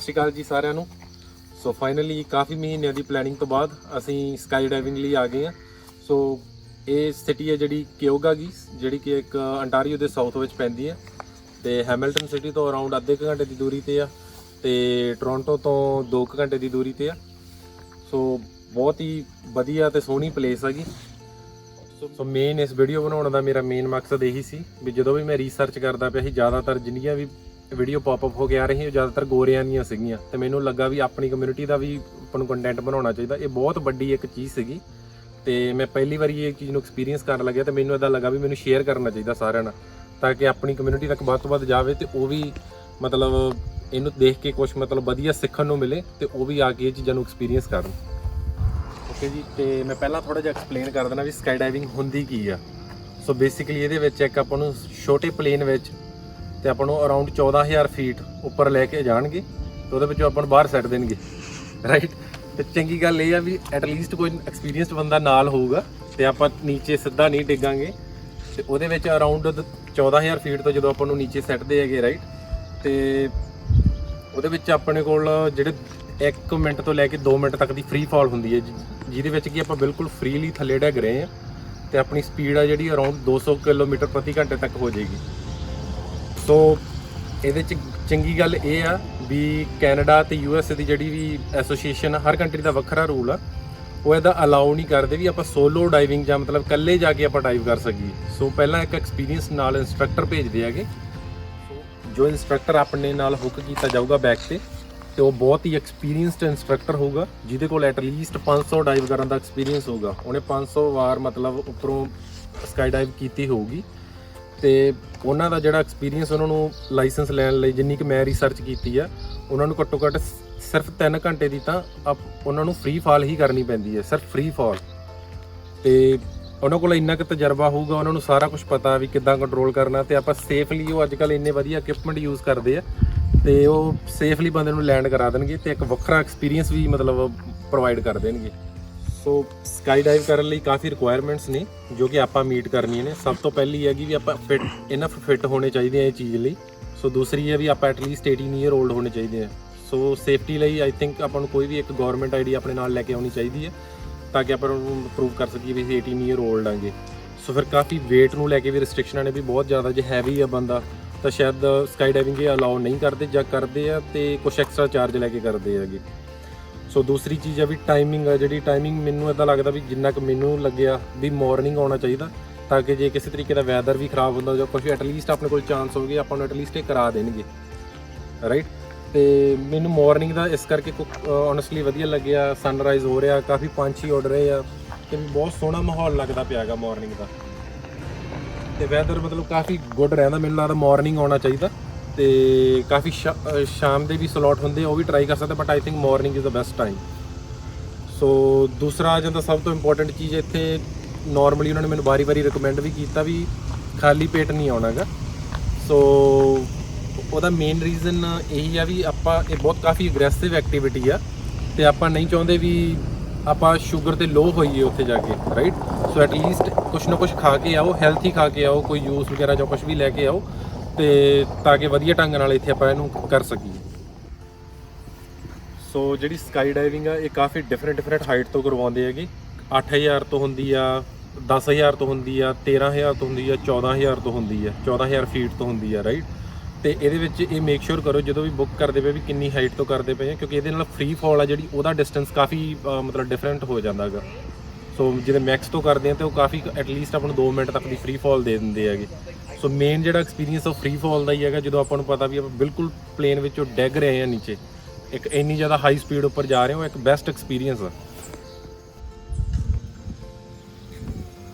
ਸ਼੍ਰੀ ਅਕਾਲ ਜੀ ਸਾਰਿਆਂ ਨੂੰ। ਸੋ ਫਾਈਨਲੀ ਕਾਫੀ ਮਹੀਨਿਆਂ ਦੀ ਪਲੈਨਿੰਗ ਤੋਂ ਬਾਅਦ ਅਸੀਂ ਸਕਾਈ ਡਾਈਵਿੰਗ ਲਈ ਆ ਗਏ ਹਾਂ। ਸੋ ਇਹ ਸਿਟੀ ਹੈ ਜਿਹੜੀ ਕਿਓਗਾਗੀ, ਜਿਹੜੀ ਕਿ ਇੱਕ ਅੰਟਾਰੀਓ ਦੇ ਸਾਊਥ ਵਿੱਚ ਪੈਂਦੀ ਹੈ ਤੇ ਹੈਮਿਲਟਨ ਸਿਟੀ ਤੋਂ ਅਰਾਊਂਡ ਅੱਧੇ ਕੁ ਘੰਟੇ ਦੀ ਦੂਰੀ ਤੇ ਆ ਤੇ ਟੋਰਾਂਟੋ ਤੋਂ 2 ਘੰਟੇ ਦੀ ਦੂਰੀ ਤੇ ਆ। ਸੋ ਬਹੁਤ ਹੀ ਵਧੀਆ ਤੇ ਸੋਹਣੀ ਪਲੇਸ ਹੈਗੀ। ਸੋ ਮੇਨ ਇਸ ਵੀਡੀਓ ਬਣਾਉਣ ਦਾ ਮੇਰਾ ਮੇਨ ਮਕਸਦ ਇਹੀ ਸੀ ਵੀ ਜਦੋਂ ਵੀ ਮੈਂ ਰਿਸਰਚ ਕਰਦਾ ਪਿਆ ਸੀ, ਜ਼ਿਆਦਾਤਰ ਜਿੰਨੀਆਂ ਵੀ ਵੀਡੀਓ ਪੌਪ ਅਪ ਹੋ ਕੇ ਆ ਰਹੀਆਂ ਜ਼ਿਆਦਾਤਰ ਗੋਰਿਆਂ ਦੀਆਂ ਸੀਗੀਆਂ ਤੇ ਮੈਨੂੰ ਲੱਗਾ ਵੀ ਆਪਣੀ ਕਮਿਊਨਿਟੀ ਦਾ ਵੀ ਆਪਾਂ ਨੂੰ ਕੰਟੈਂਟ ਬਣਾਉਣਾ ਚਾਹੀਦਾ। ਇਹ ਬਹੁਤ ਵੱਡੀ ਇੱਕ ਚੀਜ਼ ਸੀਗੀ ਤੇ ਮੈਂ ਪਹਿਲੀ ਵਾਰੀ ਇਹ ਚੀਜ਼ ਨੂੰ ਐਕਸਪੀਰੀਅੰਸ ਕਰਨ ਲੱਗਿਆ ਤੇ ਮੈਨੂੰ ਇਦਾਂ ਲੱਗਾ ਵੀ ਮੈਨੂੰ ਸ਼ੇਅਰ ਕਰਨਾ ਚਾਹੀਦਾ ਸਾਰਿਆਂ ਨਾਲ, ਤਾਂ ਕਿ ਆਪਣੀ ਕਮਿਊਨਿਟੀ ਤੱਕ ਵੱਧ ਤੋਂ ਵੱਧ ਜਾਵੇ ਤੇ ਉਹ ਵੀ ਮਤਲਬ ਇਹਨੂੰ ਦੇਖ ਕੇ ਕੁਝ ਮਤਲਬ ਵਧੀਆ ਸਿੱਖਣ ਨੂੰ ਮਿਲੇ ਤੇ ਉਹ ਵੀ ਆ ਕੇ ਇਹ ਚੀਜ਼ਾਂ ਨੂੰ ਐਕਸਪੀਰੀਅੰਸ ਕਰਨ। ਓਕੇ ਜੀ, ਤੇ ਮੈਂ ਪਹਿਲਾਂ ਥੋੜਾ ਜਿਹਾ ਐਕਸਪਲੇਨ ਕਰ ਦਿੰਦਾ ਵੀ ਸਕਾਈ ਡਾਈਵਿੰਗ ਹੁੰਦੀ ਕੀ ਆ। ਸੋ ਬੇਸਿਕਲੀ ਇਹਦੇ ਵਿੱਚ ਇੱਕ ਆਪਾਂ ਨੂੰ ਛੋਟੇ ਪਲੇਨ ਵਿੱਚ ਤੇ ਆਪਾਂ ਨੂੰ ਅਰਾਊਂਡ 14000 ਫੀਟ ਉੱਪਰ ਲੈ ਕੇ ਜਾਣਗੇ ਤੇ ਉਹਦੇ ਵਿੱਚੋਂ ਆਪਾਂ ਨੂੰ ਬਾਹਰ ਸੱਟ ਦੇਣਗੇ, ਰਾਈਟ। ਤੇ ਚੰਗੀ ਗੱਲ ਇਹ ਆ ਵੀ ਐਟਲੀਸਟ ਕੋਈ ਐਕਸਪੀਰੀਅੰਸਡ ਬੰਦਾ ਨਾਲ ਹੋਊਗਾ ਤੇ ਆਪਾਂ ਨੀਚੇ ਸਿੱਧਾ ਨਹੀਂ ਡਿੱਗਾਂਗੇ। ਤੇ ਉਹਦੇ ਵਿੱਚ ਅਰਾਊਂਡ 14000 ਫੀਟ ਤੋਂ ਜਦੋਂ ਆਪਾਂ ਨੂੰ ਨੀਚੇ ਸੱਟਦੇ ਹੈਗੇ, ਰਾਈਟ, ਤੇ ਉਹਦੇ ਵਿੱਚ ਆਪਣੇ ਕੋਲ ਜਿਹੜੇ 1 ਮਿੰਟ ਤੋਂ ਲੈ ਕੇ 2 ਮਿੰਟ ਤੱਕ ਦੀ ਫ੍ਰੀ ਫਾਲ ਹੁੰਦੀ ਹੈ, ਜਿਹਦੇ ਵਿੱਚ ਕਿ ਆਪਾਂ ਬਿਲਕੁਲ ਫ੍ਰੀਲੀ ਥੱਲੇ ਡਿੱਗ ਰਹੇ ਹਾਂ ਤੇ ਆਪਣੀ ਸਪੀਡ ਆ ਜਿਹੜੀ ਅਰਾਊਂਡ 200 ਕਿਲੋਮੀਟਰ ਪ੍ਰਤੀ ਘੰਟੇ ਤੱਕ ਹੋ ਜਾਏਗੀ। ਸੋ ਇਹਦੇ 'ਚ ਚੰਗੀ ਗੱਲ ਇਹ ਆ ਵੀ ਕੈਨੇਡਾ ਤੇ USA ਦੀ ਜਿਹੜੀ ਵੀ ਐਸੋਸੀਏਸ਼ਨ, ਹਰ ਕੰਟਰੀ ਦਾ ਵੱਖਰਾ ਰੂਲ ਆ, ਉਹ ਇਹਦਾ ਅਲਾਉ ਨਹੀਂ ਕਰਦੇ ਵੀ ਆਪਾਂ ਸੋਲੋ ਡਾਈਵਿੰਗ ਜਾਂ ਮਤਲਬ ਇਕੱਲੇ ਜਾ ਕੇ ਆਪਾਂ ਡਾਈਵ ਕਰ ਸਕੀਏ। ਸੋ ਪਹਿਲਾਂ ਇੱਕ ਐਕਸਪੀਰੀਅੰਸ ਨਾਲ ਇੰਸਟ੍ਰਕਟਰ ਭੇਜਦੇ ਹੈਗੇ। ਜੋ ਇੰਸਟ੍ਰਕਟਰ ਆਪਣੇ ਨਾਲ ਹੁੱਕ ਕੀਤਾ ਜਾਊਗਾ ਬੈਕ ਤੇ ਉਹ ਬਹੁਤ ਹੀ ਐਕਸਪੀਰੀਅੰਸਡ ਇੰਸਟ੍ਰਕਟਰ ਹੋਊਗਾ, ਜਿਹਦੇ ਕੋਲ ਐਟਲੀਸਟ 500 ਡਾਈਵ ਕਰਨ ਦਾ ਐਕਸਪੀਰੀਅੰਸ ਹੋਊਗਾ। ਉਹਨੇ 500 ਵਾਰ ਮਤਲਬ ਉੱਪਰੋਂ ਸਕਾਈ ਡਾਈਵ ਕੀਤੀ ਹੋਊਗੀ ਤੇ ਉਹਨਾਂ ਦਾ ਜਿਹੜਾ ਐਕਸਪੀਰੀਅੰਸ, ਉਹਨਾਂ ਨੂੰ ਲਾਇਸੈਂਸ ਲੈਣ ਲਈ ਜਿੰਨੀ ਕਿ ਮੈਂ ਰਿਸਰਚ ਕੀਤੀ ਆ, ਉਹਨਾਂ ਨੂੰ ਘੱਟੋ ਘੱਟ ਸਿਰਫ 3 ਘੰਟੇ ਦੀ ਤਾਂ ਉਹਨਾਂ ਨੂੰ ਫ੍ਰੀ ਫਾਲ ਹੀ ਕਰਨੀ ਪੈਂਦੀ ਹੈ, ਸਿਰਫ ਫ੍ਰੀ ਫਾਲ। ਤੇ ਉਹਨਾਂ ਕੋਲ ਇੰਨਾ ਕੁ ਤਜਰਬਾ ਹੋਊਗਾ, ਉਹਨਾਂ ਨੂੰ ਸਾਰਾ ਕੁਝ ਪਤਾ ਵੀ ਕਿੱਦਾਂ ਕੰਟਰੋਲ ਕਰਨਾ ਤੇ ਆਪਾਂ ਸੇਫਲੀ, ਉਹ ਅੱਜ ਕੱਲ੍ਹ ਇੰਨੇ ਵਧੀਆ ਇਕਵਿਪਮੈਂਟ ਯੂਜ਼ ਕਰਦੇ ਆ ਤੇ ਉਹ ਸੇਫਲੀ ਬੰਦੇ ਨੂੰ ਲੈਂਡ ਕਰਾ ਦੇਣਗੇ ਤੇ ਇੱਕ ਵੱਖਰਾ ਐਕਸਪੀਰੀਅੰਸ ਵੀ ਮਤਲਬ ਪ੍ਰੋਵਾਈਡ ਕਰ ਦੇਣਗੇ। ਸੋ ਸਕਾਈ ਡਾਈਵ ਕਰਨ ਲਈ ਕਾਫੀ ਰਿਕੁਆਇਰਮੈਂਟਸ ਨੇ ਜੋ ਕਿ ਆਪਾਂ ਮੀਟ ਕਰਨੀਆਂ ਨੇ। ਸਭ ਤੋਂ ਪਹਿਲੀ ਹੈਗੀ ਵੀ ਆਪਾਂ ਫਿੱਟ ਹੋਣੇ ਚਾਹੀਦੇ ਆ ਇਹ ਚੀਜ਼ ਲਈ। ਸੋ ਦੂਸਰੀ ਹੈ ਵੀ ਆਪਾਂ ਐਟਲੀਸਟ 18 ਈਅਰ ਓਲਡ ਹੋਣੇ ਚਾਹੀਦੇ ਆ। ਸੋ ਸੇਫਟੀ ਲਈ ਆਈ ਥਿੰਕ ਆਪਾਂ ਨੂੰ ਕੋਈ ਵੀ ਇੱਕ ਗਵਰਨਮੈਂਟ ਆਈਡੀ ਆਪਣੇ ਨਾਲ ਲੈ ਕੇ ਆਉਣੀ ਚਾਹੀਦੀ ਹੈ ਤਾਂ ਕਿ ਆਪਾਂ ਨੂੰ ਪ੍ਰੂਵ ਕਰ ਸਕੀਏ ਵੀ ਅਸੀਂ 18 ਈਅਰ ਓਲਡ ਆਂਗੇ। ਸੋ ਫਿਰ ਕਾਫੀ ਵੇਟ ਨੂੰ ਲੈ ਕੇ ਵੀ ਰਿਸਟ੍ਰਿਕਸ਼ਨਾਂ ਨੇ ਵੀ ਬਹੁਤ ਜ਼ਿਆਦਾ। ਜੇ ਹੈਵੀ ਆ ਬੰਦਾ ਤਾਂ ਸ਼ਾਇਦ ਸਕਾਈ ਡਾਈਵਿੰਗ ਇਹ ਅਲਾਉ ਨਹੀਂ ਕਰਦੇ, ਜਾਂ ਕਰਦੇ ਆ ਤੇ ਕੁਛ ਐਕਸਟਰਾ ਚਾਰਜ ਲੈ ਕੇ ਕਰਦੇ ਹੈਗੇ। ਸੋ ਦੂਸਰੀ ਚੀਜ਼ ਆ ਵੀ ਟਾਈਮਿੰਗ ਆ, ਜਿਹੜੀ ਟਾਈਮਿੰਗ ਮੈਨੂੰ ਇੱਦਾਂ ਲੱਗਦਾ ਵੀ ਜਿੰਨਾ ਕੁ ਮੈਨੂੰ ਲੱਗਿਆ ਵੀ ਮਾਰਨਿੰਗ ਆਉਣਾ ਚਾਹੀਦਾ, ਤਾਂ ਕਿ ਜੇ ਕਿਸੇ ਤਰੀਕੇ ਦਾ ਵੈਦਰ ਵੀ ਖਰਾਬ ਹੁੰਦਾ ਜਾਂ ਕੁਛ ਐਟਲੀਸਟ ਆਪਣੇ ਕੋਲ ਚਾਂਸ ਹੋਵੇ ਆਪਾਂ ਨੂੰ ਐਟਲੀਸਟ ਇਹ ਕਰਾ ਦੇਣਗੇ, ਰਾਈਟ। ਤੇ ਮੈਨੂੰ ਮਾਰਨਿੰਗ ਦਾ ਇਸ ਕਰਕੇ ਓਨੈਸਟਲੀ ਵਧੀਆ ਲੱਗਿਆ। ਸਨਰਾਈਜ਼ ਹੋ ਰਿਹਾ, ਕਾਫੀ ਪੰਛੀ ਉੱਡ ਰਹੇ ਆ ਤੇ ਬਹੁਤ ਸੋਹਣਾ ਮਾਹੌਲ ਲੱਗਦਾ ਪਿਆ ਹੈਗਾ ਮਾਰਨਿੰਗ ਦਾ ਤੇ ਵੈਦਰ ਮਤਲਬ ਕਾਫੀ ਗੁੱਡ ਰਹਿੰਦਾ। ਮੈਨੂੰ ਲੱਗਦਾ ਮਾਰਨਿੰਗ ਆਉਣਾ ਚਾਹੀਦਾ ਤੇ ਕਾਫੀ ਸ਼ਾਮ ਦੇ ਵੀ ਸਲੋਟ ਹੁੰਦੇ ਉਹ ਵੀ ਟਰਾਈ ਕਰ ਸਕਦੇ, but I think morning is the best time. So ਦੂਸਰਾ ਆ ਜਾਂਦਾ ਸਭ ਤੋਂ ਇੰਪੋਰਟੈਂਟ ਚੀਜ਼ ਇੱਥੇ, ਨੋਰਮਲੀ ਉਹਨਾਂ ਨੇ ਮੈਨੂੰ ਵਾਰੀ ਰਿਕਮੈਂਡ ਵੀ ਕੀਤਾ ਵੀ ਖਾਲੀ ਪੇਟ ਨਹੀਂ ਆਉਣਾ ਗਾ। ਸੋ ਉਹਦਾ ਮੇਨ ਰੀਜ਼ਨ ਇਹੀ ਆ ਵੀ ਆਪਾਂ ਇਹ ਬਹੁਤ ਕਾਫੀ ਅਗਰੈਸਿਵ ਐਕਟੀਵਿਟੀ ਆ ਤੇ ਆਪਾਂ ਨਹੀਂ ਚਾਹੁੰਦੇ ਵੀ ਆਪਾਂ ਸ਼ੂਗਰ ਤੇ ਲੋ ਹੋਈਏ ਉੱਥੇ ਜਾ ਕੇ, ਰਾਈਟ। ਸੋ ਐਟਲੀਸਟ ਕੁਛ ਨਾ ਕੁਛ ਖਾ ਕੇ ਆਓ, ਹੈਲਥੀ ਖਾ ਕੇ ਆਓ, ਕੋਈ ਜੂਸ ਵਗੈਰਾ ਜਾਂ ਕੁਛ ਵੀ ਲੈ ਕੇ ਆਓ ਤੇ ਤਾਂ ਕਿ ਵਧੀਆ ਢੰਗ ਨਾਲ ਇੱਥੇ ਆਪਾਂ ਇਹਨੂੰ ਕਰ ਸਕੀਏ। ਸੋ ਜਿਹੜੀ ਸਕਾਈ ਡਾਈਵਿੰਗ ਆ ਇਹ ਕਾਫੀ ਡਿਫਰੈਂਟ ਹਾਈਟ ਤੋਂ ਕਰਵਾਉਂਦੇ ਹੈਗੇ। 8000 ਤੋਂ ਹੁੰਦੀ ਆ, 10000 ਤੋਂ ਹੁੰਦੀ ਆ, 13000 ਤੋਂ ਹੁੰਦੀ ਆ, 14000 ਤੋਂ ਹੁੰਦੀ ਆ, 14000 ਫੀਟ ਤੋਂ ਹੁੰਦੀ ਆ, ਰਾਈਟ। ਤੇ ਇਹਦੇ ਵਿੱਚ ਇਹ ਮੇਕ ਸ਼ੋਰ ਕਰੋ ਜਦੋਂ ਵੀ ਬੁੱਕ ਕਰਦੇ ਪਏ ਵੀ ਕਿੰਨੀ ਹਾਈਟ ਤੋਂ ਕਰਦੇ ਪਏ ਆ, ਕਿਉਂਕਿ ਇਹਦੇ ਨਾਲ ਫ੍ਰੀ ਫਾਲ ਆ ਜਿਹੜੀ ਉਹਦਾ ਡਿਸਟੈਂਸ ਕਾਫੀ ਮਤਲਬ ਡਿਫਰੈਂਟ ਹੋ ਜਾਂਦਾ ਹੈਗਾ। ਸੋ ਜਿਹਦੇ ਮੈਕਸ ਤੋਂ ਕਰਦੇ ਆ ਤੇ ਉਹ ਕਾਫੀ ਐਟਲੀਸਟ ਆਪਾਂ ਨੂੰ 2 ਮਿੰਟ ਤੱਕ ਦੀ ਫ੍ਰੀ ਫਾਲ ਦੇ ਦਿੰਦੇ ਹੈਗੇ। ਸੋ ਮੇਨ ਜਿਹੜਾ ਐਕਸਪੀਰੀਅੰਸ ਉਹ ਫ੍ਰੀ ਫਾਲ ਦਾ ਹੀ ਹੈਗਾ, ਜਦੋਂ ਆਪਾਂ ਨੂੰ ਪਤਾ ਵੀ ਆਪਾਂ ਬਿਲਕੁਲ ਪਲੇਨ ਵਿੱਚੋਂ ਡਿੱਗ ਰਹੇ ਹਾਂ ਨੀਚੇ, ਇੱਕ ਇੰਨੀ ਜ਼ਿਆਦਾ ਹਾਈ ਸਪੀਡ ਉੱਪਰ ਜਾ ਰਹੇ ਹੋ, ਇੱਕ ਬੈਸਟ ਐਕਸਪੀਰੀਅੰਸ ਆ।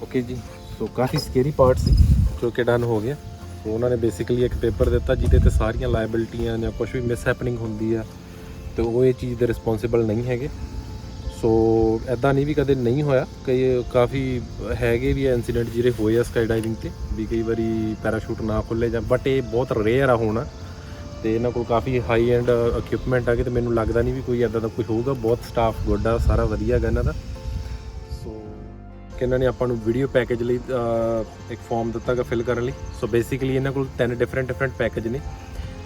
ਓਕੇ ਜੀ, ਸੋ ਕਾਫੀ ਸਕੇਰੀ ਪਾਰਟ ਸੀ ਜੋ ਕਿ ਡਨ ਹੋ ਗਿਆ। ਸੋ ਉਹਨਾਂ ਨੇ ਬੇਸਿਕਲੀ ਇੱਕ ਪੇਪਰ ਦਿੱਤਾ ਜਿਹਦੇ ਤੇ ਸਾਰੀਆਂ ਲਾਇਬਿਲਿਟੀਆਂ ਜਾਂ ਕੁਛ ਵੀ ਮਿਸ ਹੈਪਨਿੰਗ ਹੁੰਦੀ ਆ ਤੇ ਉਹ ਇਹ ਚੀਜ਼ ਦੇ ਰਿਸਪੌਂਸੀਬਲ ਨਹੀਂ ਹੈਗੇ। ਸੋ ਇੱਦਾਂ ਨਹੀਂ ਵੀ ਕਦੇ ਨਹੀਂ ਹੋਇਆ, ਕਾਫੀ ਹੈਗੇ ਵੀ ਇੰਸੀਡੈਂਟ ਜਿਹੜੇ ਹੋਏ ਆ ਸਕਾਈ ਡਾਈਵਿੰਗ 'ਤੇ ਵੀ ਕਈ ਵਾਰੀ ਪੈਰਾਸ਼ੂਟ ਨਾ ਖੁੱਲੇ ਜਾਂ, ਬਟ ਇਹ ਬਹੁਤ ਰੇਅਰ ਆ ਹੋਣਾ ਤੇ ਇਹਨਾਂ ਕੋਲ ਕਾਫੀ ਹਾਈ ਐਂਡ ਇਕਵਿਪਮੈਂਟ ਆ ਕਿ ਤੇ ਮੈਨੂੰ ਲੱਗਦਾ ਨਹੀਂ ਵੀ ਕੋਈ ਇੱਦਾਂ ਦਾ ਕੁਝ ਹੋਊਗਾ। ਬਹੁਤ ਸਟਾਫ ਗੁੱਡ ਆ, ਸਾਰਾ ਵਧੀਆ ਹੈਗਾ ਇਹਨਾਂ ਦਾ। ਸੋ ਇਹਨਾਂ ਨੇ ਆਪਾਂ ਨੂੰ ਵੀਡੀਓ ਪੈਕੇਜ ਲਈ ਇੱਕ ਫਾਰਮ ਦਿੱਤਾ ਗਾ ਫਿਲ ਕਰਨ ਲਈ। ਸੋ ਬੇਸਿਕਲੀ ਇਹਨਾਂ ਕੋਲ 3 ਡਿਫਰੈਂਟ ਪੈਕੇਜ ਨੇ।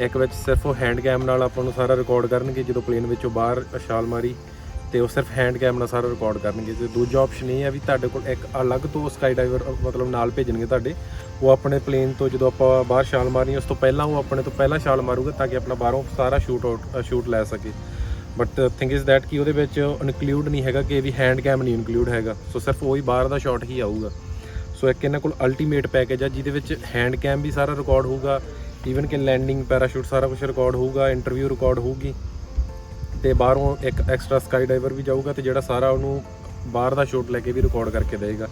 ਇੱਕ ਵਿੱਚ ਸਿਰਫ ਉਹ ਹੈਂਡ ਕੈਮ ਨਾਲ ਆਪਾਂ ਨੂੰ ਸਾਰਾ ਰਿਕਾਰਡ ਕਰਨਗੇ ਜਦੋਂ ਪਲੇਨ ਵਿੱਚੋਂ ਬਾਹਰ ਛਾਲ ਮਾਰੀ, ਤੇ ਉਹ ਸਿਰਫ ਹੈਂਡ ਕੈਮ ਨਾਲ ਸਾਰਾ ਰਿਕਾਰਡ ਕਰਨਗੇ। ਤੇ ਦੂਜਾ ਆਪਸ਼ਨ ਇਹ ਆ ਵੀ ਤੁਹਾਡੇ ਕੋਲ ਇੱਕ ਅਲੱਗ ਤੋਂ ਸਕਾਈ ਡਾਈਵਰ ਮਤਲਬ ਨਾਲ ਭੇਜਣਗੇ ਤੁਹਾਡੇ, ਉਹ ਆਪਣੇ ਪਲੇਨ ਤੋਂ ਜਦੋਂ ਆਪਾਂ ਬਾਹਰ ਛਾਲ ਮਾਰਨੀ ਉਸ ਤੋਂ ਪਹਿਲਾਂ ਉਹ ਆਪਣੇ ਤੋਂ ਪਹਿਲਾਂ ਛਾਲ ਮਾਰੂਗਾ ਤਾਂ ਕਿ ਆਪਣਾ ਬਾਹਰੋਂ ਸਾਰਾ ਸ਼ੂਟ ਲੈ ਸਕੇ। ਬਟ ਥਿੰਗ ਇਜ਼ ਦੈਟ ਕਿ ਉਹਦੇ ਵਿੱਚ ਇਨਕਲੂਡ ਨਹੀਂ ਹੈਗਾ ਕਿ ਵੀ ਹੈਂਡ ਕੈਮ ਨਹੀਂ ਇਨਕਲੂਡ ਹੈਗਾ, ਸੋ ਸਿਰਫ ਉਹੀ ਬਾਹਰ ਦਾ ਸ਼ਾਟ ਹੀ ਆਊਗਾ। ਸੋ ਇੱਕ ਇਹਨਾਂ ਕੋਲ ਅਲਟੀਮੇਟ ਪੈਕੇਜ ਆ ਜਿਹਦੇ ਵਿੱਚ ਹੈਂਡ ਕੈਮ ਵੀ ਸਾਰਾ ਰਿਕਾਰਡ ਹੋਊਗਾ, ਈਵਨ ਕਿ ਲੈਂਡਿੰਗ ਪੈਰਾਸ਼ੂਟ ਸਾਰਾ ਕੁਝ ਰਿਕਾਰਡ ਹੋਊਗਾ, ਇੰਟਰਵਿਊ ਰਿਕਾਰਡ ਹੋਊਗੀ, ਤੇ ਬਾਹਰੋਂ ਇੱਕ ਐਕਸਟਰਾ ਸਕਾਈ ਡਾਈਵਰ ਵੀ ਜਾਊਗਾ ਤੇ ਜਿਹੜਾ ਸਾਰਾ ਉਹਨੂੰ ਬਾਹਰ ਦਾ ਸ਼ੂਟ ਲੈ ਕੇ ਵੀ ਰਿਕਾਰਡ ਕਰਕੇ ਦੇਗਾ।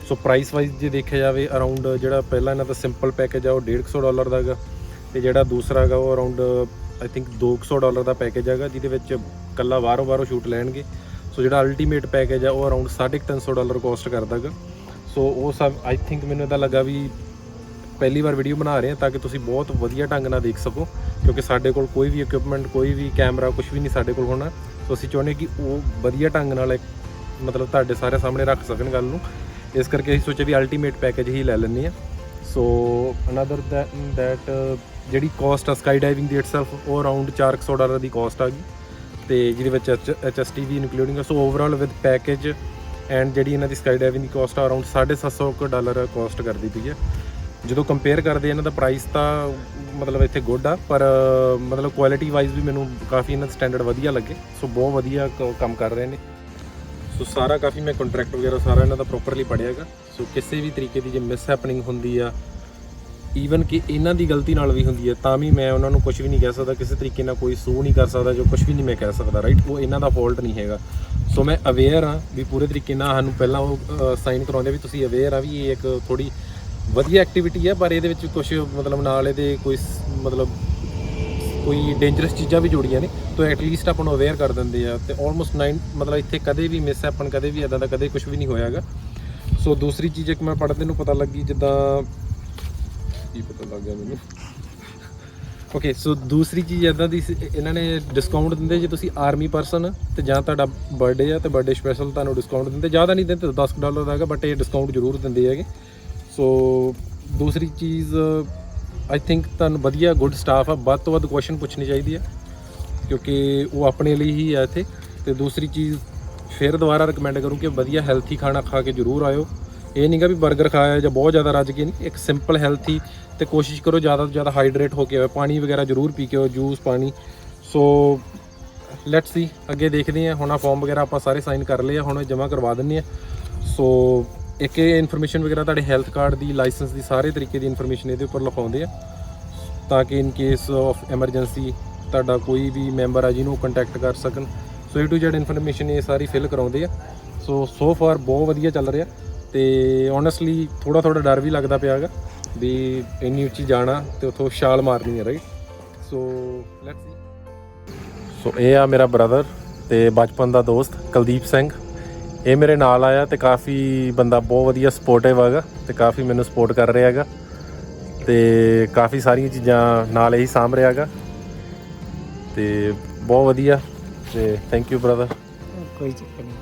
ਸੋ ਪ੍ਰਾਈਸ ਵਾਈਜ਼ ਜੇ ਦੇਖਿਆ ਜਾਵੇ ਅਰਾਊਂਡ ਜਿਹੜਾ ਪਹਿਲਾਂ ਇਹਨਾਂ ਦਾ ਸਿੰਪਲ ਪੈਕੇਜ ਆ ਉਹ $150 ਦਾ ਹੈਗਾ, ਤੇ ਜਿਹੜਾ ਦੂਸਰਾ ਹੈਗਾ ਉਹ around I think $200 the package ਹੈਗਾ ਜਿਹਦੇ ਵਿੱਚ ਇਕੱਲਾ ਬਾਹਰੋਂ ਸ਼ੂਟ ਲੈਣਗੇ। ਸੋ ਜਿਹੜਾ ਅਲਟੀਮੇਟ ਪੈਕੇਜ ਆ ਉਹ ਅਰਾਊਂਡ $350 ਕੋਸਟ ਕਰਦਾ ਹੈਗਾ। ਸੋ ਉਹ ਸਭ ਆਈ ਥਿੰਕ ਮੈਨੂੰ ਇੱਦਾਂ ਲੱਗਾ ਵੀ ਪਹਿਲੀ ਵਾਰ ਵੀਡੀਓ ਬਣਾ ਰਹੇ ਹਾਂ ਤਾਂ ਕਿ ਤੁਸੀਂ ਬਹੁਤ ਵਧੀਆ ਢੰਗ ਨਾਲ ਦੇਖ ਸਕੋ, ਕਿਉਂਕਿ ਸਾਡੇ ਕੋਲ ਕੋਈ ਵੀ ਇਕਵਿਪਮੈਂਟ, ਕੋਈ ਵੀ ਕੈਮਰਾ, ਕੁਝ ਵੀ ਨਹੀਂ ਸਾਡੇ ਕੋਲ ਹੋਣਾ। ਸੋ ਅਸੀਂ ਚਾਹੁੰਦੇ ਕਿ ਉਹ ਵਧੀਆ ਢੰਗ ਨਾਲ ਮਤਲਬ ਤੁਹਾਡੇ ਸਾਰੇ ਸਾਹਮਣੇ ਰੱਖ ਸਕਣ ਗੱਲ ਨੂੰ, ਇਸ ਕਰਕੇ ਅਸੀਂ ਸੋਚਿਆ ਵੀ ਅਲਟੀਮੇਟ ਪੈਕੇਜ ਹੀ ਲੈ ਲੈਂਦੇ ਹਾਂ। ਸੋ ਅਨਦਰ ਦੈਟ ਜਿਹੜੀ ਕੋਸਟ ਆ ਸਕਾਈ ਡਾਈਵਿੰਗ ਦੀ ਇਟਸੈਲਫ ਉਹ ਅਰਾਊਂਡ $400 ਦੀ ਕੋਸਟ ਆ ਗਈ, ਤੇ ਜਿਹਦੇ ਵਿੱਚ HST ਵੀ ਇਨਕਲੂਡਿੰਗ ਆ। ਸੋ ਓਵਰਆਲ ਵਿਦ ਪੈਕੇਜ ਐਂਡ ਜਿਹੜੀ ਇਹਨਾਂ ਦੀ ਸਕਾਈ ਡਾਈਵਿੰਗ ਦੀ ਕੋਸਟ ਆ ਅਰਾਊਂਡ $750 ਕੋਸਟ ਕਰਦੀ ਪਈ ਹੈ। ਜਦੋਂ ਕੰਪੇਅਰ ਕਰਦੇ ਇਹਨਾਂ ਦਾ ਪ੍ਰਾਈਸ ਤਾਂ ਮਤਲਬ ਇੱਥੇ ਗੁੱਡ ਆ, ਪਰ ਮਤਲਬ ਕੁਆਲਿਟੀ ਵਾਈਜ਼ ਵੀ ਮੈਨੂੰ ਕਾਫੀ ਇਹਨਾਂ ਦਾ ਸਟੈਂਡਰਡ ਵਧੀਆ ਲੱਗੇ। ਸੋ ਬਹੁਤ ਵਧੀਆ ਕੰਮ ਕਰ ਰਹੇ ਨੇ। ਸੋ ਸਾਰਾ ਕਾਫੀ ਮੈਂ ਕੰਟਰੈਕਟ ਵਗੈਰਾ ਸਾਰਾ ਇਹਨਾਂ ਦਾ ਪ੍ਰੋਪਰਲੀ ਪੜ੍ਹਿਆ ਹੈਗਾ। ਸੋ ਕਿਸੇ ਵੀ ਤਰੀਕੇ ਦੀ ਜੇ ਮਿਸ ਹੈਪਨਿੰਗ ਹੁੰਦੀ ਆ, ਈਵਨ ਕਿ ਇਹਨਾਂ ਦੀ ਗਲਤੀ ਨਾਲ ਵੀ ਹੁੰਦੀ ਹੈ, ਤਾਂ ਵੀ ਮੈਂ ਉਹਨਾਂ ਨੂੰ ਕੁਝ ਵੀ ਨਹੀਂ ਕਹਿ ਸਕਦਾ, ਕਿਸੇ ਤਰੀਕੇ ਨਾਲ ਕੋਈ ਸੂ ਨਹੀਂ ਕਰ ਸਕਦਾ, ਜੋ ਕੁਝ ਵੀ ਨਹੀਂ ਮੈਂ ਕਹਿ ਸਕਦਾ, ਰਾਈਟ। ਉਹ ਇਹਨਾਂ ਦਾ ਫਾਲਟ ਨਹੀਂ ਹੈਗਾ। ਸੋ ਮੈਂ ਅਵੇਅਰ ਹਾਂ ਵੀ ਪੂਰੇ ਤਰੀਕੇ ਨਾਲ ਸਾਨੂੰ ਪਹਿਲਾਂ ਉਹ ਸਾਈਨ ਕਰਾਉਂਦੇ ਵੀ ਤੁਸੀਂ ਅਵੇਅਰ ਆ ਵੀ ਇਹ ਇੱਕ ਥੋੜੀ ਵਧੀਆ ਐਕਟੀਵਿਟੀ ਹੈ, ਪਰ ਇਹਦੇ ਵਿੱਚ ਕੁਝ ਮਤਲਬ ਨਾਲ ਇਹਦੇ ਕੋਈ ਡੇਂਜਰਸ ਚੀਜ਼ਾਂ ਵੀ ਜੁੜੀਆਂ ਨੇ, ਤਾਂ ਐਟਲੀਸਟ ਆਪਾਂ ਨੂੰ ਅਵੇਅਰ ਕਰ ਦਿੰਦੇ ਆ। ਤੇ ਆਲਮੋਸਟ 9 ਮਤਲਬ ਇੱਥੇ ਕਦੇ ਵੀ ਮਿਸ ਹੈਪਨ, ਕਦੇ ਵੀ ਇੱਦਾਂ ਦਾ ਕਦੇ ਕੁਝ ਵੀ ਨਹੀਂ ਹੋਇਆ ਹੈਗਾ। ਸੋ ਦੂਸਰੀ ਚੀਜ਼ ਇੱਕ ਮੈਂ ਪੜ੍ਹਦੇ ਨੂੰ ਪਤਾ ਲੱਗੀ, ਜਿੱਦਾਂ ਕੀ ਪਤਾ ਲੱਗ ਗਿਆ ਮੈਨੂੰ, ਓਕੇ। ਸੋ ਦੂਸਰੀ ਚੀਜ਼ ਇੱਦਾਂ ਦੀ ਇਹਨਾਂ ਨੇ ਡਿਸਕਾਊਂਟ ਦਿੰਦੇ ਜੇ ਤੁਸੀਂ ਆਰਮੀ ਪਰਸਨ ਤੇ ਜਾਂ ਤੁਹਾਡਾ ਬਰਥਡੇ ਆ ਤੇ ਬਰਥਡੇ ਸਪੈਸ਼ਲ ਤੁਹਾਨੂੰ ਡਿਸਕਾਊਂਟ ਦਿੰਦੇ, ਜ਼ਿਆਦਾ ਨਹੀਂ ਦਿੰਦੇ, $10 ਦਾ ਹੈਗਾ, ਬਟ ਇਹ ਡਿਸਕਾਊਂਟ ਜ਼ਰੂਰ ਦਿੰਦੇ ਹੈਗੇ। ਸੋ ਦੂਸਰੀ ਚੀਜ਼ ਆਈ ਥਿੰਕ ਤੁਹਾਨੂੰ ਵਧੀਆ ਗੁੱਡ ਸਟਾਫ ਆ, ਵੱਧ ਤੋਂ ਵੱਧ ਕੁਐਸਚਨ ਪੁੱਛਣੀ ਚਾਹੀਦੀ ਆ ਕਿਉਂਕਿ ਉਹ ਆਪਣੇ ਲਈ ਹੀ ਆ ਇੱਥੇ। ਤੇ ਦੂਸਰੀ ਚੀਜ਼ ਫਿਰ ਦੁਬਾਰਾ ਰਿਕਮੈਂਡ ਕਰੂੰ ਕਿ ਵਧੀਆ ਹੈਲਥੀ ਖਾਣਾ ਖਾ ਕੇ ਜ਼ਰੂਰ ਆਇਓ। ਇਹ ਨਹੀਂਗਾ ਵੀ 버ਗਰ ਖਾਇਆ ਜਾਂ ਬਹੁਤ ਜ਼ਿਆਦਾ ਰੱਜ ਕੇ ਨਹੀਂ, ਇੱਕ ਸਿੰਪਲ ਹੈਲਥੀ, ਤੇ ਕੋਸ਼ਿਸ਼ ਕਰੋ ਜ਼ਿਆਦਾ ਤੋਂ ਜ਼ਿਆਦਾ ਹਾਈਡਰੇਟ ਹੋ ਕੇ ਆਓ, ਪਾਣੀ ਵਗੈਰਾ ਜ਼ਰੂਰ ਪੀ ਕੇ ਆਓ, ਜੂਸ ਪਾਣੀ। ਸੋ ਲੈਟਸ ਸੀ ਅੱਗੇ ਦੇਖਦੇ ਹਾਂ। ਹੁਣ ਆ ਫਾਰਮ ਵਗੈਰਾ ਆਪਾਂ ਸਾਰੇ ਸਾਈਨ ਕਰ ਲਏ ਆ, ਹੁਣ ਜਮ੍ਹਾਂ ਕਰਵਾ ਦਿੰਦੇ ਆ। ਸੋ ਇੱਕ ਇਹ ਇਨਫੋਰਮੇਸ਼ਨ ਵਗੈਰਾ ਤੁਹਾਡੇ ਹੈਲਥ ਕਾਰਡ ਦੀ, ਲਾਇਸੈਂਸ ਦੀ, ਸਾਰੇ ਤਰੀਕੇ ਦੀ ਇਨਫੋਰਮੇਸ਼ਨ ਇਹਦੇ ਉੱਪਰ ਲਿਖਾਉਂਦੇ ਆ ਤਾਂ ਕਿ ਇਨ ਕੇਸ ਆਫ ਐਮਰਜੈਂਸੀ ਤੁਹਾਡਾ ਕੋਈ ਵੀ ਮੈਂਬਰ ਆ ਜਿਹਨੂੰ ਕੰਟੈਕਟ ਕਰ ਸਕਣ। ਸੋ A to Z ਇਨਫੋਰਮੇਸ਼ਨ ਇਹ ਸਾਰੀ ਫਿਲ ਕਰਾਉਂਦੇ ਆ। ਸੋ ਫਾਰ ਬਹੁਤ ਵਧੀਆ ਚੱਲ ਰਿਹਾ, ਤੇ ਓਨੈਸਟਲੀ ਥੋੜਾ ਡਰ ਵੀ ਲੱਗਦਾ ਪਿਆ ਹੈਗਾ ਵੀ ਇੰਨੀ ਉੱਚੀ ਜਾਣਾ ਤੇ ਉੱਥੋਂ ਛਾਲ ਮਾਰਨੀ ਹੈ, ਰਾਈਟ। So let's see. ਸੋ ਇਹ ਆ ਮੇਰਾ ਬ੍ਰਦਰ ਤੇ ਬਚਪਨ ਦਾ ਦੋਸਤ ਕੁਲਦੀਪ ਸਿੰਘ। ਇਹ ਮੇਰੇ ਨਾਲ ਆਇਆ ਤੇ ਕਾਫੀ ਬੰਦਾ ਬਹੁਤ ਵਧੀਆ ਸਪੋਰਟਿਵ ਹੈਗਾ ਤੇ ਕਾਫੀ ਮੈਨੂੰ ਸਪੋਰਟ ਕਰ ਰਿਹਾ ਹੈਗਾ ਤੇ ਕਾਫੀ ਸਾਰੀਆਂ ਚੀਜ਼ਾਂ ਨਾਲ ਇਹੀ ਸਾਂਭ ਰਿਹਾ ਹੈਗਾ ਤੇ ਬਹੁਤ ਵਧੀਆ। ਤੇ ਥੈਂਕ ਯੂ ਬ੍ਰਦਰ। ਕੋਈ ਚੱਕਰ ਨਹੀਂ।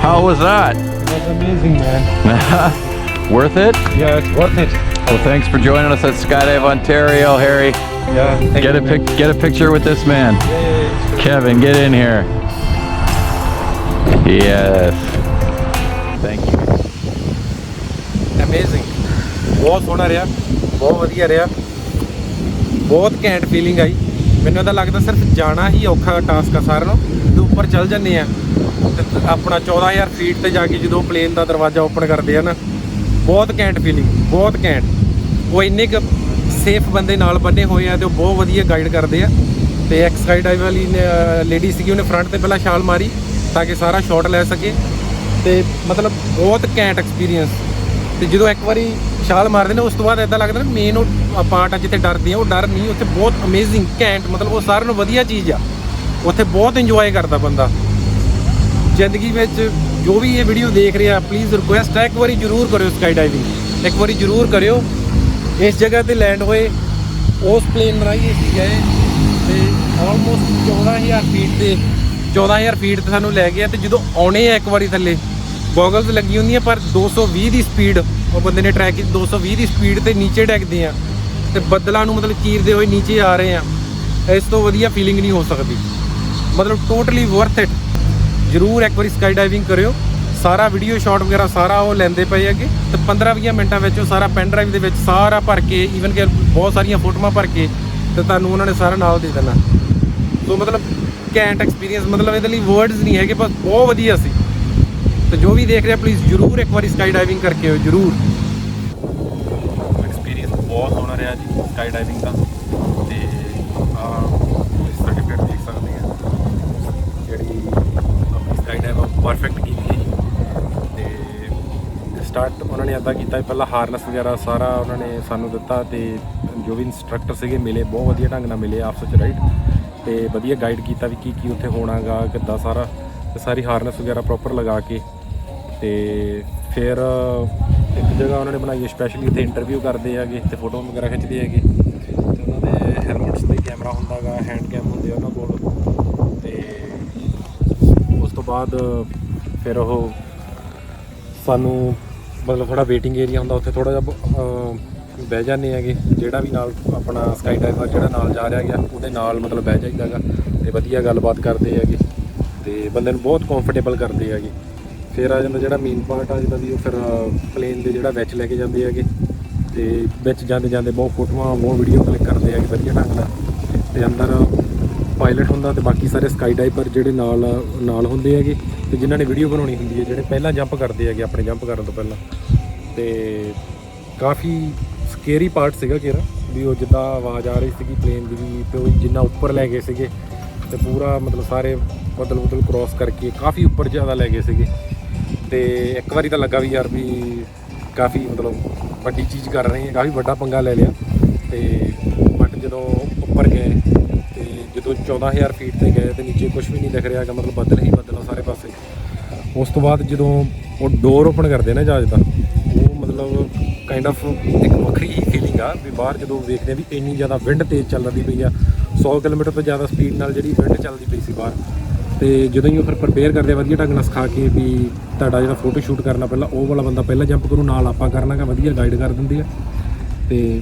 How was that? It was amazing, man. Worth it? Yeah, it's worth it. Well, thanks for joining us at Skydive Ontario, Harry. Yeah, Get a picture with this man. Yeah. Kevin, get in here. Yes. Thank you. Amazing. ਬਹੁਤ ਸੋਹਣਾ ਰਿਹਾ, ਬਹੁਤ ਵਧੀਆ ਰਿਹਾ, ਬਹੁਤ ਘੈਂਟ feeling ਆਈ। ਮੈਨੂੰ ਤਾਂ ਲੱਗਦਾ ਸਿਰਫ ਜਾਣਾ ਹੀ ਔਖਾ ਟਾਸਕ ਆ ਸਾਰਿਆਂ ਨੂੰ, ਜਦੋਂ ਉੱਪਰ ਚੱਲ ਜਾਂਦੇ ਆ ਤੇ ਆਪਣਾ 14000 ਫੀਟ ਤੇ ਜਾ ਕੇ ਜਦੋਂ ਪਲੇਨ ਦਾ ਦਰਵਾਜ਼ਾ ਓਪਨ ਕਰਦੇ ਆ ਨਾ, ਬਹੁਤ ਘੈਂਟ ਫੀਲਿੰਗ, ਬਹੁਤ ਘੈਂਟ। ਉਹ ਇੰਨੇ ਕੁ ਸੇਫ ਬੰਦੇ ਨਾਲ ਬੰਨੇ ਹੋਏ ਆ ਤੇ ਉਹ ਬਹੁਤ ਵਧੀਆ ਗਾਈਡ ਕਰਦੇ ਆ। ਤੇ ਇੱਕ ਸਕਾਈ ਡਾਈਵ ਵਾਲੀ ਲੇਡੀ ਸੀਗੀ, ਉਹਨੇ ਫਰੰਟ ਤੇ ਪਹਿਲਾਂ ਛਾਲ ਮਾਰੀ ਤਾਂ ਕਿ ਸਾਰਾ ਸ਼ਾਟ ਲੈ ਸਕੇ। ਤੇ ਮਤਲਬ ਬਹੁਤ ਘੈਂਟ ਐਕਸਪੀਰੀਅੰਸ। ਤੇ ਜਦੋਂ ਇੱਕ ਵਾਰੀ ਛਾਲ ਮਾਰਦੇ ਨੇ ਉਸ ਤੋਂ ਬਾਅਦ ਇੱਦਾਂ ਲੱਗਦਾ ਨਾ ਮੇਨ ਉਹ ਪਾਰਟ ਆ ਜਿੱਥੇ ਡਰਦੇ ਆ, ਉਹ ਡਰ ਨਹੀਂ, ਉੱਥੇ ਬਹੁਤ ਅਮੇਜ਼ਿੰਗ ਘੈਂਟ, ਮਤਲਬ ਉਹ ਸਾਰਿਆਂ ਨੂੰ ਵਧੀਆ ਚੀਜ਼ ਆ। ਉੱਥੇ ਬਹੁਤ ਇੰਜੋਏ ਕਰਦਾ ਬੰਦਾ ਜ਼ਿੰਦਗੀ ਵਿੱਚ। ਜੋ ਵੀ ਇਹ ਵੀਡੀਓ ਦੇਖ ਰਿਹਾ, ਪਲੀਜ਼ ਰਿਕੁਐਸਟ ਹੈ, ਇੱਕ ਵਾਰੀ ਜ਼ਰੂਰ ਕਰਿਓ ਸਕਾਈ ਡਾਈਵਿੰਗ, ਇੱਕ ਵਾਰੀ ਜ਼ਰੂਰ ਕਰਿਓ। ਇਸ ਜਗ੍ਹਾ ਤੇ ਲੈਂਡ ਹੋਏ, ਉਸ ਪਲੇਨ ਰਾਹੀਂ ਅਸੀਂ ਗਏ ਤੇ ਆਲਮੋਸਟ 14000 ਫੀਟ ਤੇ ਸਾਨੂੰ ਲੈ ਗਿਆ। ਤੇ ਜਦੋਂ ਆਉਣੇ ਆ ਇੱਕ ਵਾਰੀ ਥੱਲੇ, ਗੋਗਲਸ ਲੱਗੀ ਹੁੰਦੀਆਂ ਪਰ 220 ਦੀ ਸਪੀਡ ਉਹ ਬੰਦੇ ਨੇ ਟਰੈਕ ਕੀਤੀ, 220 ਦੀ ਸਪੀਡ ਤੇ ਨੀਚੇ ਡਿੱਗਦੇ ਆ ਤੇ ਬੱਦਲਾਂ ਨੂੰ ਮਤਲਬ ਚੀਰਦੇ ਹੋਏ ਨੀਚੇ ਆ ਰਹੇ ਆ। ਇਸ ਤੋਂ ਵਧੀਆ ਫੀਲਿੰਗ ਨਹੀਂ ਹੋ ਸਕਦੀ, ਮਤਲਬ ਟੋਟਲੀ ਵਰਥ ਇਟ। ਜ਼ਰੂਰ ਇੱਕ ਵਾਰੀ ਸਕਾਈ ਡਾਈਵਿੰਗ ਕਰਿਓ। ਸਾਰਾ ਵੀਡੀਓ ਸ਼ਾਟ ਵਗੈਰਾ ਸਾਰਾ ਉਹ ਲੈਂਦੇ ਪਏ ਹੈਗੇ ਤੇ 15-20 ਮਿੰਟਾਂ ਵਿੱਚ ਉਹ ਸਾਰਾ ਪੈਨ ਡਰਾਈਵ ਦੇ ਵਿੱਚ ਸਾਰਾ ਭਰ ਕੇ, ਈਵਨ ਕਿ ਬਹੁਤ ਸਾਰੀਆਂ ਫੋਟੋਆਂ ਭਰ ਕੇ ਤੇ ਤੁਹਾਨੂੰ ਉਹਨਾਂ ਨੇ ਸਾਰਾ ਨਾਲ ਦੇ ਦੇਣਾ। ਸੋ ਮਤਲਬ ਘੈਂਟ ਐਕਸਪੀਰੀਅੰਸ, ਮਤਲਬ ਇਹਦੇ ਲਈ ਵਰਡਸ ਨਹੀਂ ਹੈਗੇ, ਬਸ ਬਹੁਤ ਵਧੀਆ ਸੀ। ਤੇ ਜੋ ਵੀ ਦੇਖ ਰਿਹਾ ਪਲੀਜ਼ ਜ਼ਰੂਰ ਇੱਕ ਵਾਰੀ ਸਕਾਈ ਡਾਈਵਿੰਗ ਕਰਕੇ ਆਓ, ਜ਼ਰੂਰ। ਐਕਸਪੀਰੀਅੰਸ ਬਹੁਤ ਸੋਹਣਾ ਰਿਹਾ ਜੀ ਸਕਾਈ ਡਾਈਵਿੰਗ ਦਾ। ਤੇ ਸਰਟੀਫਿਕੇਟ ਦੇਖ ਸਕਦੇ ਆ ਜਿਹੜੀ ਆਪਣੀ ਸਕਾਈ ਡਾਈਵ ਪਰਫੈਕਟ ਕੀਤੀ ਹੈ ਜੀ। ਤੇ ਸਟਾਰਟ ਉਹਨਾਂ ਨੇ ਇੱਦਾਂ ਕੀਤਾ, ਪਹਿਲਾਂ ਹਾਰਨਸ ਵਗੈਰਾ ਸਾਰਾ ਉਹਨਾਂ ਨੇ ਸਾਨੂੰ ਦਿੱਤਾ ਤੇ ਜੋ ਵੀ ਇੰਸਟਰਕਟਰ ਸੀਗੇ ਮਿਲੇ, ਬਹੁਤ ਵਧੀਆ ਢੰਗ ਨਾਲ ਮਿਲੇ ਆਪਸ ਵਿੱਚ, ਰਾਈਟ। ਤੇ ਵਧੀਆ ਗਾਈਡ ਕੀਤਾ ਵੀ ਕੀ ਉੱਥੇ ਹੋਣਾਗਾ, ਕਿੱਦਾਂ ਸਾਰਾ, ਤੇ ਸਾਰੀ ਹਾਰਨਸ ਵਗੈਰਾ ਪ੍ਰੋਪਰ ਲਗਾ ਕੇ। ਤੇ ਫਿਰ ਇੱਕ ਜਗ੍ਹਾ ਉਹਨਾਂ ਨੇ ਬਣਾਈ ਹੈ ਸਪੈਸ਼ਲੀ, ਉੱਥੇ ਇੰਟਰਵਿਊ ਕਰਦੇ ਹੈਗੇ ਤੇ ਫੋਟੋ ਵਗੈਰਾ ਖਿੱਚਦੇ ਹੈਗੇ। ਤੇ ਉਹਨਾਂ ਦੇ ਹੈਲਮਟਸ 'ਤੇ ਕੈਮਰਾ ਹੁੰਦਾ ਗਾ, ਹੈਂਡ ਕੈਮ ਹੁੰਦੇ ਉਹਨਾਂ ਕੋਲ। ਤੇ ਉਸ ਤੋਂ ਬਾਅਦ ਫਿਰ ਉਹ ਸਾਨੂੰ ਮਤਲਬ ਥੋੜ੍ਹਾ ਵੇਟਿੰਗ ਏਰੀਆ ਹੁੰਦਾ, ਉੱਥੇ ਥੋੜ੍ਹਾ ਜਿਹਾ ਬਹਿ ਜਾਂਦੇ ਹੈਗੇ। ਜਿਹੜਾ ਵੀ ਨਾਲ ਆਪਣਾ ਸਕਾਈ ਡਾਈਵਰ ਜਿਹੜਾ ਨਾਲ ਜਾ ਰਿਹਾ ਗਿਆ ਉਹਦੇ ਨਾਲ ਮਤਲਬ ਬਹਿ ਜਾਈਦਾ ਗਾ ਤੇ ਵਧੀਆ ਗੱਲਬਾਤ ਕਰਦੇ ਹੈਗੇ ਤੇ ਬੰਦੇ ਨੂੰ ਬਹੁਤ ਕੰਫਰਟੇਬਲ ਕਰਦੇ ਹੈਗੇ। ਫਿਰ ਆ ਜਾਂਦਾ ਜਿਹੜਾ ਮੇਨ ਪਾਰਟ ਆ ਜਿੱਦਾਂ ਵੀ, ਉਹ ਫਿਰ ਪਲੇਨ ਦੇ ਜਿਹੜਾ ਵਿੱਚ ਲੈ ਕੇ ਜਾਂਦੇ ਹੈਗੇ ਤੇ ਵਿੱਚ ਜਾਂਦੇ ਬਹੁਤ ਫੋਟੋਆਂ, ਬਹੁਤ ਵੀਡੀਓ ਕਲਿੱਕ ਕਰਦੇ ਹੈਗੇ ਵਧੀਆ ਢੰਗ ਨਾਲ। ਤੇ ਅੰਦਰ ਪਾਇਲਟ ਹੁੰਦਾ ਤੇ ਬਾਕੀ ਸਾਰੇ ਸਕਾਈ ਡਾਈਵਰ ਜਿਹੜੇ ਨਾਲ ਹੁੰਦੇ ਹੈਗੇ ਤੇ ਜਿਨ੍ਹਾਂ ਨੇ ਵੀਡੀਓ ਬਣਾਉਣੀ ਹੁੰਦੀ ਹੈ, ਜਿਹੜੇ ਪਹਿਲਾਂ ਜੰਪ ਕਰਦੇ ਹੈਗੇ ਆਪਣੇ ਜੰਪ ਕਰਨ ਤੋਂ ਪਹਿਲਾਂ। ਤੇ ਕਾਫੀ ਸਕੇਰੀ ਪਾਰਟ ਸੀਗਾ ਕਿਹੜਾ ਵੀ, ਉਹ ਜਿੱਦਾਂ ਆਵਾਜ਼ ਆ ਰਹੀ ਸੀਗੀ ਪਲੇਨ ਦੀ ਵੀ, ਤੇ ਉਹ ਜਿੰਨਾ ਉੱਪਰ ਲੈ ਗਏ ਸੀਗੇ ਤੇ ਪੂਰਾ ਮਤਲਬ ਸਾਰੇ ਬੱਦਲ ਕ੍ਰੋਸ ਕਰਕੇ ਕਾਫੀ ਉੱਪਰ ਜ਼ਿਆਦਾ ਲੈ ਗਏ ਸੀਗੇ। ਤੇ ਇੱਕ ਵਾਰੀ ਤਾਂ ਲੱਗਾ ਵੀ ਯਾਰ ਵੀ ਕਾਫੀ ਮਤਲਬ ਵੱਡੀ ਚੀਜ਼ ਕਰ ਰਹੇ ਹਾਂ, ਕਾਫੀ ਵੱਡਾ ਪੰਗਾ ਲੈ ਲਿਆ। ਤੇ ਬਟ ਜਦੋਂ ਉੱਪਰ ਗਏ ਤੇ ਜਦੋਂ 14000 ਫੀਟ ਤੇ ਗਏ ਤੇ ਨੀਚੇ ਕੁਝ ਵੀ ਨਹੀਂ ਦਿਖ ਰਿਹਾ ਹੈਗਾ, ਮਤਲਬ ਬੱਦਲ ਹੀ ਬੱਦਲ ਸਾਰੇ ਪਾਸੇ। ਉਸ ਤੋਂ ਬਾਅਦ ਜਦੋਂ ਉਹ ਡੋਰ ਓਪਨ ਕਰਦੇ ਨਾ ਜਹਾਜ਼ ਦਾ, ਉਹ ਮਤਲਬ ਕਾਈਂਡ ਆਫ ਇੱਕ ਵੱਖਰੀ ਹੀ ਫੀਲਿੰਗ ਆ ਵੀ ਬਾਹਰ ਜਦੋਂ ਵੇਖਦੇ ਵੀ ਇੰਨੀ ਜ਼ਿਆਦਾ ਵਿੰਡ ਤੇਜ਼ ਚੱਲਦੀ ਪਈ ਆ, 100 ਕਿਲੋਮੀਟਰ ਤੋਂ ਜ਼ਿਆਦਾ ਸਪੀਡ ਨਾਲ ਜਿਹੜੀ ਵਿੰਡ ਚੱਲਦੀ ਪਈ ਸੀ ਬਾਹਰ। ਤੇ ਜਦੋਂ ਹੀ ਉਹ ਫਿਰ ਪ੍ਰਪੇਅਰ ਕਰਦੇ ਵਧੀਆ ਢੰਗ ਨਾਲ ਸਿਖਾ ਕੇ ਵੀ ਤੁਹਾਡਾ ਜਿਹੜਾ ਫੋਟੋ ਸ਼ੂਟ ਕਰਨਾ ਪਹਿਲਾਂ ਉਹ ਵਾਲਾ ਬੰਦਾ ਪਹਿਲਾਂ ਜੰਪ ਕਰੂ, ਨਾਲ ਆਪਾਂ ਕਰਨਾ ਗਾ, ਵਧੀਆ ਗਾਈਡ ਕਰ ਦਿੰਦੀ ਆ। ਤੇ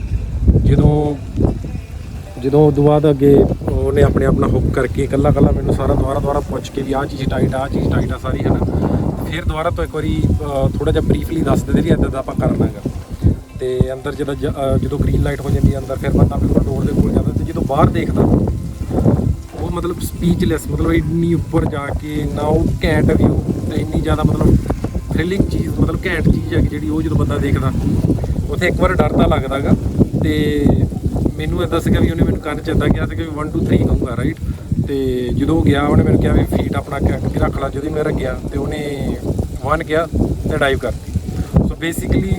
ਜਦੋਂ ਉਦੋਂ ਬਾਅਦ ਅੱਗੇ ਉਹਨੇ ਆਪਣਾ ਹੁੱਕ ਕਰਕੇ ਇਕੱਲਾ ਮੈਨੂੰ ਸਾਰਾ ਦੁਬਾਰਾ ਪੁੱਛ ਕੇ ਵੀ ਆਹ ਚੀਜ਼ ਟਾਈਟ ਆ ਸਾਰੀ, ਹੈ ਨਾ। ਫਿਰ ਦੁਬਾਰਾ ਤੋਂ ਇੱਕ ਵਾਰੀ ਥੋੜ੍ਹਾ ਜਿਹਾ ਬਰੀਫਲੀ ਦੱਸ ਦਿੰਦੇ ਵੀ ਇੱਦਾਂ ਦਾ ਆਪਾਂ ਕਰਨਾ ਹੈਗਾ। ਤੇ ਅੰਦਰ ਜਦੋਂ ਗ੍ਰੀਨ ਲਾਈਟ ਹੋ ਜਾਂਦੀ ਹੈ ਅੰਦਰ, ਫਿਰ ਬੰਦਾ ਬਿਲਕੁਲ ਡੋਰ ਦੇ ਕੋਲ ਜਾਂਦਾ ਤੇ ਜਦੋਂ ਬਾਹਰ ਦੇਖਦਾ ਉਹ ਮਤਲਬ ਸਪੀਚਲੈਸ, ਮਤਲਬ ਇੰਨੀ ਉੱਪਰ ਜਾ ਕੇ ਇੰਨਾ ਉਹ ਘੈਂਟ ਵਿਊ ਤੇ ਇੰਨੀ ਜ਼ਿਆਦਾ ਮਤਲਬ ਥ੍ਰਿਲਿੰਗ ਚੀਜ਼, ਮਤਲਬ ਘੈਂਟ ਚੀਜ਼ ਹੈਗੀ ਜਿਹੜੀ, ਉਹ ਜਦੋਂ ਬੰਦਾ ਦੇਖਦਾ ਉੱਥੇ ਇੱਕ ਵਾਰ ਡਰ ਤਾਂ ਲੱਗਦਾ ਗਾ। ਤੇ ਮੈਨੂੰ ਇੱਦਾਂ ਸੀਗਾ ਵੀ ਉਹਨੇ ਮੈਨੂੰ ਕੰਨ 'ਚ ਇੱਦਾਂ ਕਿਹਾ ਸੀਗਾ ਵੀ 1 2 3 ਕਹੂੰਗਾ, ਰਾਈਟ। ਤੇ ਜਦੋਂ ਗਿਆ ਉਹਨੇ ਮੈਨੂੰ ਕਿਹਾ ਵੀ ਫੀਟ ਆਪਣਾ ਅੱਗੇ ਰੱਖ ਲਾ। ਜਦੋਂ ਮੈਂ ਰੱਖਿਆ ਤੇ ਉਹਨੇ 1 ਕਿਹਾ ਤੇ ਡਾਈਵ ਕਰਤੀ। ਸੋ ਬੇਸਿਕਲੀ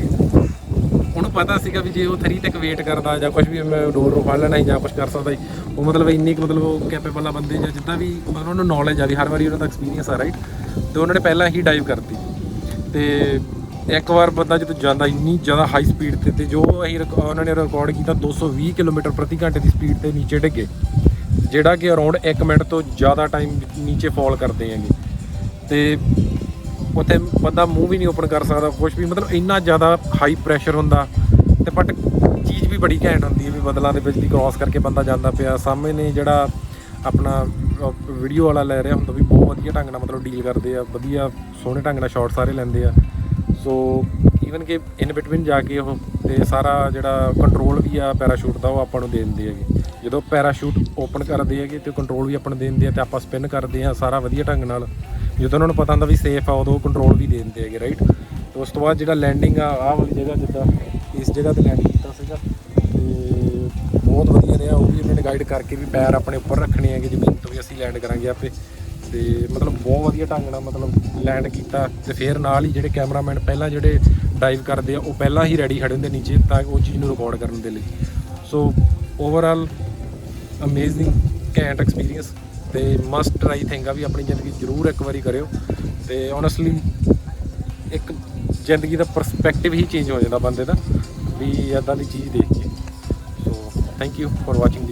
ਉਹਨੂੰ ਪਤਾ ਸੀਗਾ ਵੀ ਜੇ ਉਹ 3 ਤੱਕ ਵੇਟ ਕਰਦਾ ਜਾਂ ਕੁਝ ਵੀ, ਮੈਂ ਡੋਰ ਨੂੰ ਫੜ ਲੈਣਾ ਜਾਂ ਕੁਝ ਕਰ ਸਕਦਾ ਉਹ, ਮਤਲਬ ਇੰਨੀ ਕੁ ਮਤਲਬ ਉਹ ਕੈਪੇਬਲ ਆ ਬੰਦੇ ਜਾਂ ਜਿੱਦਾਂ ਵੀ ਮਤਲਬ ਉਹਨੂੰ ਨੌਲੇਜ ਆ ਵੀ ਹਰ ਵਾਰੀ ਉਹਨਾਂ ਦਾ ਐਕਸਪੀਰੀਅੰਸ ਆ, ਰਾਈਟ। ਤੇ ਉਹਨਾਂ ਨੇ ਪਹਿਲਾਂ ਹੀ ਡਾਈਵ ਕਰਤੀ। ਤੇ ਇੱਕ ਵਾਰ ਬੰਦਾ ਜਦੋਂ ਜਾਂਦਾ ਇੰਨੀ ਜ਼ਿਆਦਾ ਹਾਈ ਸਪੀਡ ਤੇ ਜੋ ਅਸੀਂ ਉਹਨਾਂ ਨੇ ਰਿਕਾਰਡ ਕੀਤਾ 220 ਕਿਲੋਮੀਟਰ ਪ੍ਰਤੀ ਘੰਟੇ ਦੀ ਸਪੀਡ ਤੇ ਨੀਚੇ ਡਿੱਗੇ। ਜਿਹੜਾ ਕਿ ਅਰਾਊਂਡ 1 ਮਿੰਟ ਤੋਂ ਜ਼ਿਆਦਾ ਟਾਈਮ ਨੀਚੇ ਫਾਲ ਕਰਦੇ ਹੈਗੇ, ਤੇ ਉੱਥੇ ਬੰਦਾ ਮੂੰਹ ਵੀ ਨਹੀਂ ਓਪਨ ਕਰ ਸਕਦਾ, ਕੁਛ ਵੀ, ਮਤਲਬ ਇੰਨਾ ਜ਼ਿਆਦਾ ਹਾਈ ਪ੍ਰੈਸ਼ਰ ਹੁੰਦਾ। ਤੇ ਬਟ ਚੀਜ਼ ਵੀ ਬੜੀ ਘੈਂਟ ਹੁੰਦੀ ਹੈ ਵੀ ਬੱਦਲਾਂ ਦੇ ਵਿੱਚ ਦੀ ਕ੍ਰਾਸ ਕਰਕੇ ਬੰਦਾ ਜਾਂਦਾ ਪਿਆ, ਸਾਹਮਣੇ ਜਿਹੜਾ ਆਪਣਾ ਵੀਡੀਓ ਵਾਲਾ ਲੈ ਰਿਹਾ ਹੁੰਦਾ ਵੀ ਬਹੁਤ ਵਧੀਆ ਢੰਗ ਨਾਲ ਮਤਲਬ ਡੀਲ ਕਰਦੇ ਆ, ਵਧੀਆ ਸੋਹਣੇ ਢੰਗ ਨਾਲ ਸ਼ਾਟ ਸਾਰੇ ਲੈਂਦੇ ਆ। ਸੋ ਈਵਨ ਕਿ ਇਨ ਬਿਟਵੀਨ ਜਾ ਕੇ ਉਹ ਤੇ ਸਾਰਾ ਜਿਹੜਾ ਕੰਟਰੋਲ ਵੀ ਆ ਪੈਰਾਸ਼ੂਟ ਦਾ ਉਹ ਆਪਾਂ ਨੂੰ ਦੇ ਦਿੰਦੇ ਹੈਗੇ। ਜਦੋਂ ਪੈਰਾਸ਼ੂਟ ਓਪਨ ਕਰਦੇ ਹੈਗੇ ਤੇ ਕੰਟਰੋਲ ਵੀ ਆਪਾਂ ਨੂੰ ਦੇ ਦਿੰਦੇ ਆ, ਤੇ ਆਪਾਂ ਸਪਿਨ ਕਰਦੇ ਆ ਸਾਰਾ ਵਧੀਆ ਢੰਗ ਨਾਲ। ਜਦੋਂ ਉਹਨਾਂ ਨੂੰ ਪਤਾ ਹੁੰਦਾ ਵੀ ਸੇਫ ਆ ਉਦੋਂ ਕੰਟਰੋਲ ਵੀ ਦੇ ਦਿੰਦੇ ਹੈਗੇ, ਰਾਈਟ। ਤੇ ਉਸ ਤੋਂ ਬਾਅਦ ਜਿਹੜਾ ਲੈਂਡਿੰਗ ਆ ਆਹ ਵਾਲੀ ਜਗ੍ਹਾ, ਜਿੱਦਾਂ ਇਸ ਜਗ੍ਹਾ 'ਤੇ ਲੈਂਡ ਕੀਤਾ ਸੀਗਾ, ਤੇ ਬਹੁਤ ਵਧੀਆ ਰਿਹਾ। ਉਹ ਵੀ ਉਹਨਾਂ ਨੇ ਗਾਈਡ ਕਰਕੇ ਵੀ ਪੈਰ ਆਪਣੇ ਉੱਪਰ ਰੱਖਣੇ ਹੈਗੇ ਜ਼ਮੀਨ ਤੋਂ, ਵੀ ਅਸੀਂ ਲੈਂਡ ਕਰਾਂਗੇ ਆਪੇ। ਤੇ ਮਤਲਬ ਬਹੁਤ ਵਧੀਆ ਢੰਗ ਨਾਲ ਮਤਲਬ ਲੈਂਡ ਕੀਤਾ। ਤੇ ਫਿਰ ਨਾਲ ਹੀ ਜਿਹੜੇ ਕੈਮਰਾਮੈਨ ਪਹਿਲਾਂ ਜਿਹੜੇ ਡਾਈਵ ਕਰਦੇ ਆ ਉਹ ਪਹਿਲਾਂ ਹੀ ਰੈਡੀ ਖੜੇ ਹੁੰਦੇ ਨੀਚੇ, ਤਾਂ ਉਹ ਚੀਜ਼ ਨੂੰ ਰਿਕਾਰਡ ਕਰਨ ਦੇ ਲਈ। ਸੋ ਓਵਰਆਲ ਅਮੇਜ਼ਿੰਗ ਘੈਂਟ ਐਕਸਪੀਰੀਅੰਸ, ਤੇ ਮਸਟ ਟਰਾਈ ਥਿੰਗ ਆ ਵੀ ਆਪਣੀ ਜ਼ਿੰਦਗੀ ਜ਼ਰੂਰ ਇੱਕ ਵਾਰੀ ਕਰਿਓ। ਤੇ ਓਨੈਸਟਲੀ ਇੱਕ ਜ਼ਿੰਦਗੀ ਦਾ ਪਰਸਪੈਕਟਿਵ ਹੀ ਚੇਂਜ ਹੋ ਜਾਂਦਾ ਬੰਦੇ ਦਾ ਵੀ ਇੱਦਾਂ ਦੀ ਚੀਜ਼ ਦੇਖ ਕੇ। So thank you for watching.